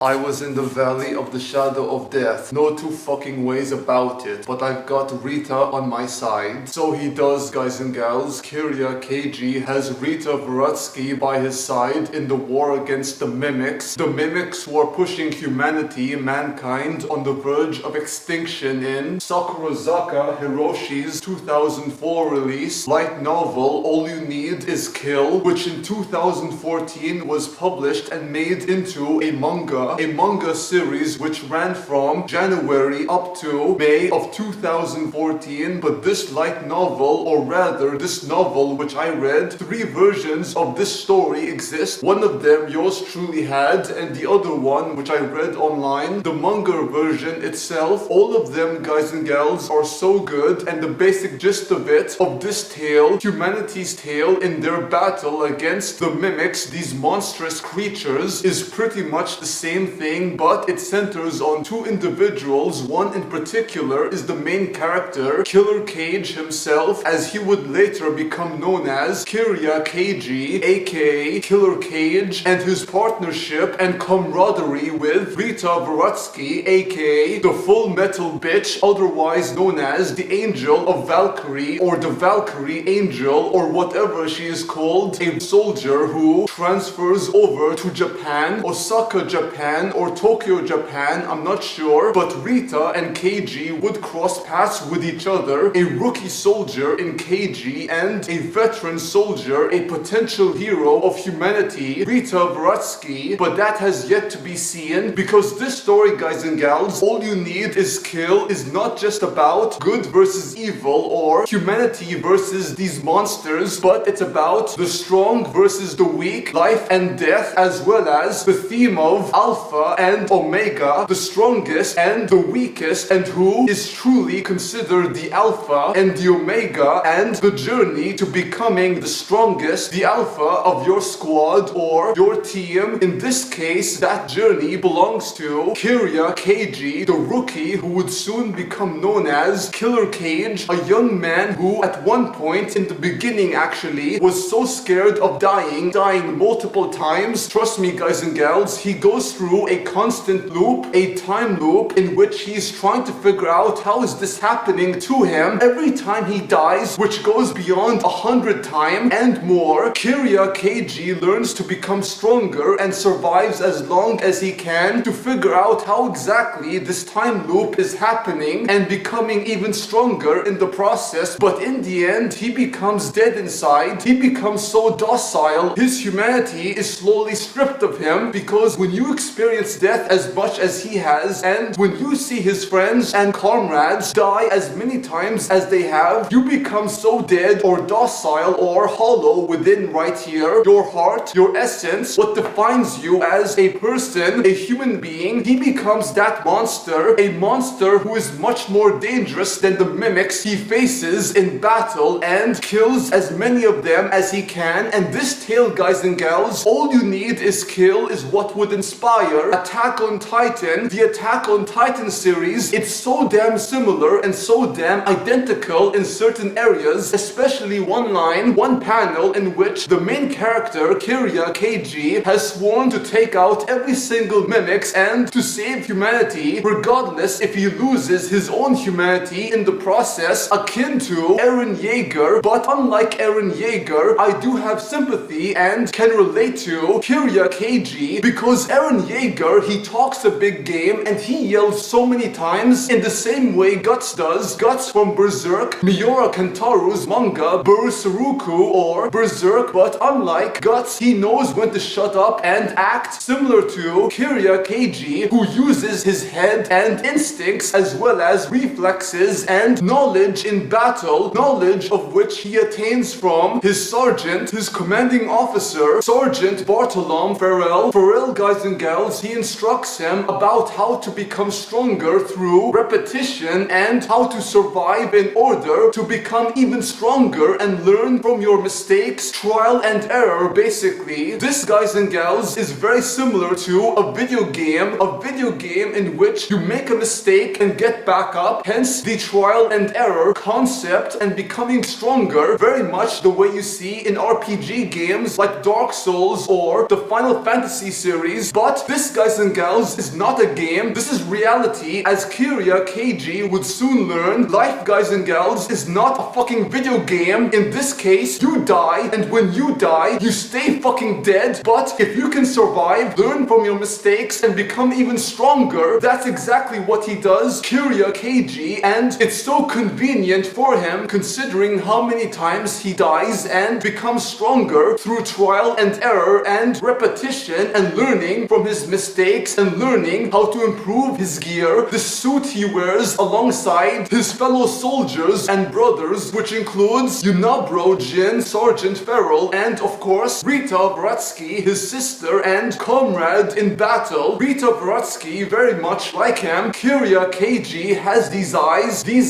I was in the valley of the shadow of death. No two fucking ways about it. But I've got Rita on my side. So he does, guys and gals. Kiriya Keiji has Rita Vrataski by his side in the war against the mimics. The mimics who are pushing humanity, mankind, on the verge of extinction in Sakurazaka Hiroshi's 2004 release, light novel All You Need Is Kill, which in 2014 was published and made into a manga series which ran from January up to May of 2014. But this light novel, or rather this novel which I read, 3 versions of this story exist. One of them yours truly had, and the other one which I read online, the manga version itself. All of them, guys and gals, are so good, and the basic gist of it, of this tale, humanity's tale in their battle against the mimics, these monstrous creatures, is pretty much the same thing, but it centers on 2 individuals. One in particular is the main character, Kiriya Keiji himself, as he would later become known as Kiriya Keiji, a.k.a. Kiriya Keiji, and his partnership and camaraderie with Rita Vrataski, a.k.a. the Full Metal Bitch, otherwise known as the Angel of Valkyrie, or the Valkyrie Angel, or whatever she is called, a soldier who transfers over to Japan, Osaka, Japan, or Tokyo, Japan, I'm not sure, but Rita and Keiji would cross paths with each other, a rookie soldier in Keiji and a veteran soldier, a potential hero of humanity, Rita Vrataski, but that has yet to be seen, because this story, guys and gals, All You Need Is Kill, is not just about good versus evil or humanity versus these monsters, but it's about the strong versus the weak, life and death, as well as the theme of Alpha and Omega, the strongest and the weakest, and who is truly considered the Alpha and the Omega, and the journey to becoming the strongest, the Alpha of your squad or your team. In this case, that journey belongs to Kiriya Keiji, the rookie who would soon become known as Kiriya Keiji, a young man who at one point in the beginning actually was so scared of dying multiple times. Trust me, guys and gals, he goes through a constant loop, a time loop, in which he's trying to figure out how is this happening to him. Every time he dies, which goes beyond 100 times and more, Kiriya Keiji learns to become stronger and survives as long as he can to figure out how exactly this time loop is happening and becoming even stronger in the process. But in the end, he becomes dead inside. He becomes so docile. His humanity is slowly stripped of him, because when you experience death as much as he has, and when you see his friends and comrades die as many times as they have, you become so dead or docile or hollow within right here. Your heart, your essence, what defines you as a person, a human being, he becomes that monster, a monster who is much more dangerous than the mimics he faces in battle, and kills as many of them as he can. And this tale, guys and gals, All You Need Is Kill, is what would inspire Attack on Titan, the Attack on Titan series. It's so damn similar and so damn identical in certain areas, especially one line, one panel in which the main character, Kiriya Keiji, has sworn to take out every single mimics and to save humanity, regardless if he loses his own humanity in the process, akin to Eren Yeager. But unlike Eren Yeager, I do have sympathy and can relate to Kiriya Keiji, because Eren Yeager, he talks a big game and he yells so many times in the same way Guts does. Guts from Berserk, Miura Kantaro's manga, Berserku or Berserk, but unlike Guts, he knows when to shut up and act, similar to Kiriya Keiji, who uses his head and instincts as well as reflexes and knowledge in battle, knowledge of which he attains from his sergeant, his commanding officer, Sergeant Bartolome Farrell. Farrell, guys and gals, he instructs him about how to become stronger through repetition and how to survive in order to become even stronger and learn from your mistakes, trial and error. Basically, this, guys and gals, is very similar to a video game in which you make a mistake and get back up, hence the trial and error concept and becoming stronger, very much the way you see in RPG games like Dark Souls or the Final Fantasy series. But this, guys and gals, is not a game. This is reality, as Kiriya Keiji would soon learn. Life, guys and gals, is not a fucking video game. In this case, you die, and when you die, you stay fucking dead. But if you can survive, learn from your mistakes, and become even stronger, that's exactly what he does, Kiriya Keiji, and it's so convenient for him considering how many times he dies and becomes stronger through trial and error and repetition and learning from his mistakes and learning how to improve his gear, the suit he wears alongside his fellow soldiers and brothers, which includes Yunabro Jin, Sergeant Farrell, and of course Rita Vrataski, his sister and comrade in battle. Rita Vrataski, very much like him, Kiriya Keiji has these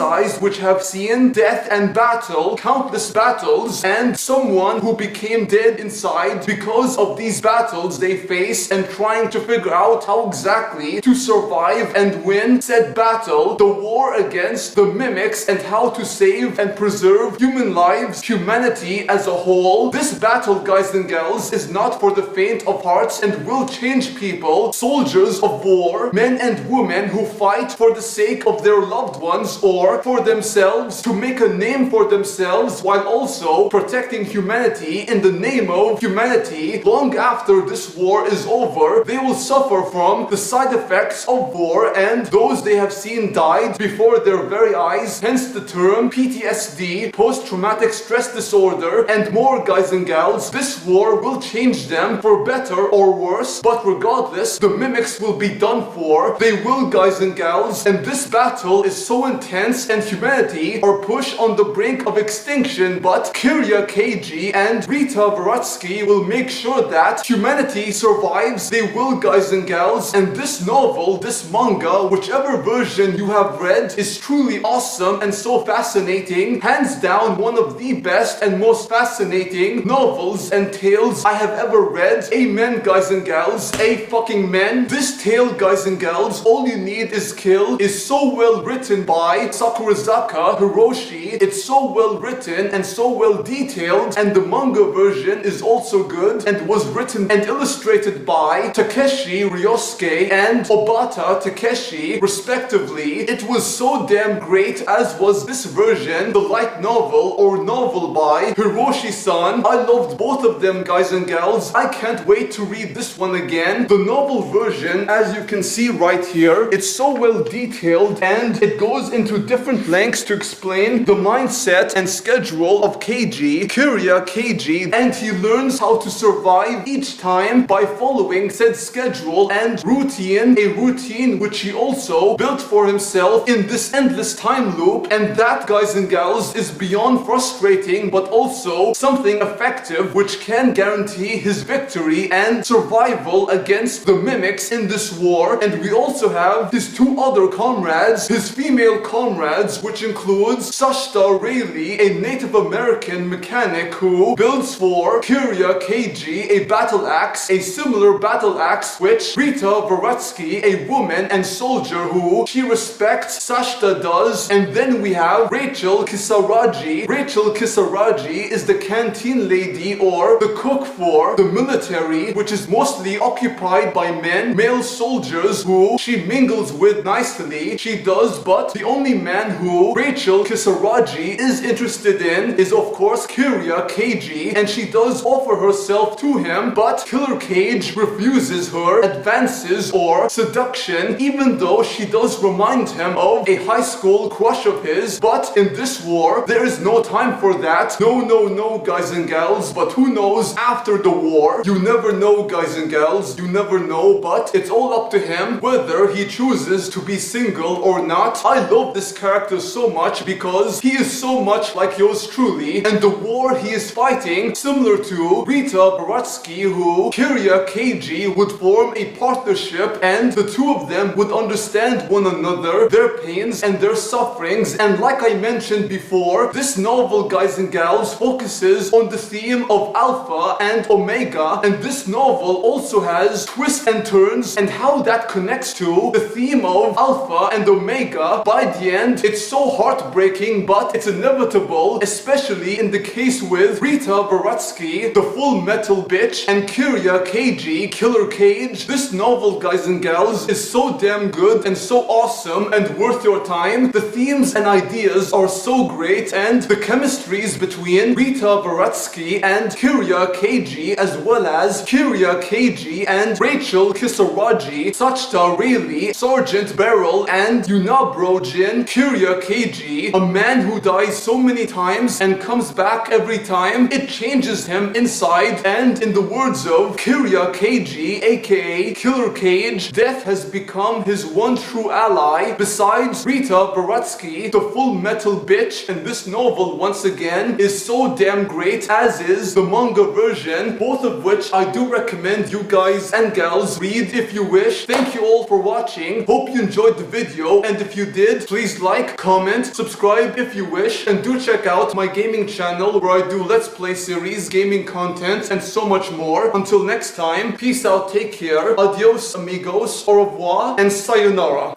eyes which have seen death and battle, countless battles, and someone who became dead inside because of these battles they face and trying to figure out how exactly to survive and win said battle, the war against the mimics, and how to save and preserve human lives, humanity as a whole. This battle, guys and gals, is not for the faint of hearts and will change people, soldiers of war, men and women who fight for the sake of their loved ones or for themselves, to make a name for themselves while also protecting humanity in the name of humanity. Long after this war is over, they will suffer from the side effects of war, and those they have seen died before their very eyes, hence the term PTSD, post-traumatic stress disorder, and more, guys and gals. This war will change them for better or worse, but regardless, the mimics will be done for. They will, guys and gals, and this battle is so intense and humanity are pushed on the brink of extinction, but Kiriya Keiji and Rita Vrataski will make sure that humanity survives. They will, guys and gals, and this novel, this manga, whichever version you have read, is truly awesome and so fascinating. Hands down, one of the best and most fascinating novels and tales I have ever read. Amen, guys and gals. Fucking men. This tale, guys and gals, all you need is kill, is so well written by Sakurazaka Hiroshi. It's so well written and so well detailed, and the manga version is also good and was written and illustrated by Takeshi Ryosuke and Obata Takeshi, respectively. It was so damn great, as was this version, the light novel or novel by Hiroshi-san. I loved both of them, guys and gals. I can't wait to read this one again. The novel version, as you can see right here, it's so well detailed and it goes into different lengths to explain the mindset and schedule of Kiriya Keiji, and he learns how to survive each time by following said schedule and routine, a routine which he also built for himself in this endless time loop, and that, guys and gals, is beyond frustrating but also something effective which can guarantee his victory and survival against the mimics in this war. And we also have his two other comrades, his female comrades, which includes Sashta Rayleigh, a Native American mechanic who builds for Kiriya Keiji a battle axe, a similar battle axe which Rita Vrataski, a woman and soldier who she respects, Sashta does. And then we have Rachel Kisaragi. Rachel Kisaragi is the canteen lady or the cook for the military, which is mostly occupied by men, male soldiers who she mingles with nicely. She does, but the only man who Rachel Kisaragi is interested in is of course Kiriya Keiji, and she does offer herself to him, but Killer Cage refuses her advances or seduction, even though she does remind him of a high school crush of his. But in this war, there is no time for that. No, guys and gals. But who knows after the war? You never know, guys and gals. You never know, but it's all up to him whether he chooses to be single or not. I love this character so much because he is so much like yours truly, and the war he is fighting, similar to Rita Vrataski, who Kiriya Keiji would form a partnership and the two of them would understand one another, their pains and their sufferings. And like I mentioned before, this novel, guys and gals, focuses on the theme of Alpha and Omega, and this novel also has twists and turns and how that connects to the theme of Alpha and Omega. By the end, it's so heartbreaking, but it's inevitable, especially in the case with Rita Vrataski, the full metal bitch, and Kiriya Keiji, Killer Keiji, Keiji. This novel, guys and gals, is so damn good and so awesome and worth your time. The themes and ideas are so great, and the chemistries between Rita Vrataski and Kiriya Keiji, as well as Kiriya Keiji and Rachel Kisaragi, Sachta Rayleigh, Sergeant Beryl, and Yunabrojin Kiriya Keiji, a man who dies so many times and comes back every time. It changes him inside, and in the words of Kiriya Keiji, a.k.a. Killer Cage, death has become his one true ally besides Rita Vrataski, the full metal bitch. And this novel, once again, is so damn great, as is the manga version, both of which I do recommend you guys and gals read if you wish. Thank you all for watching. Hope you enjoyed the video, and if you did, please like, comment, subscribe if you wish, and do check out my gaming channel where I do Let's Play series, gaming content, and so much more. Until next time, peace out, take care, adios amigos, au revoir, and sayonara.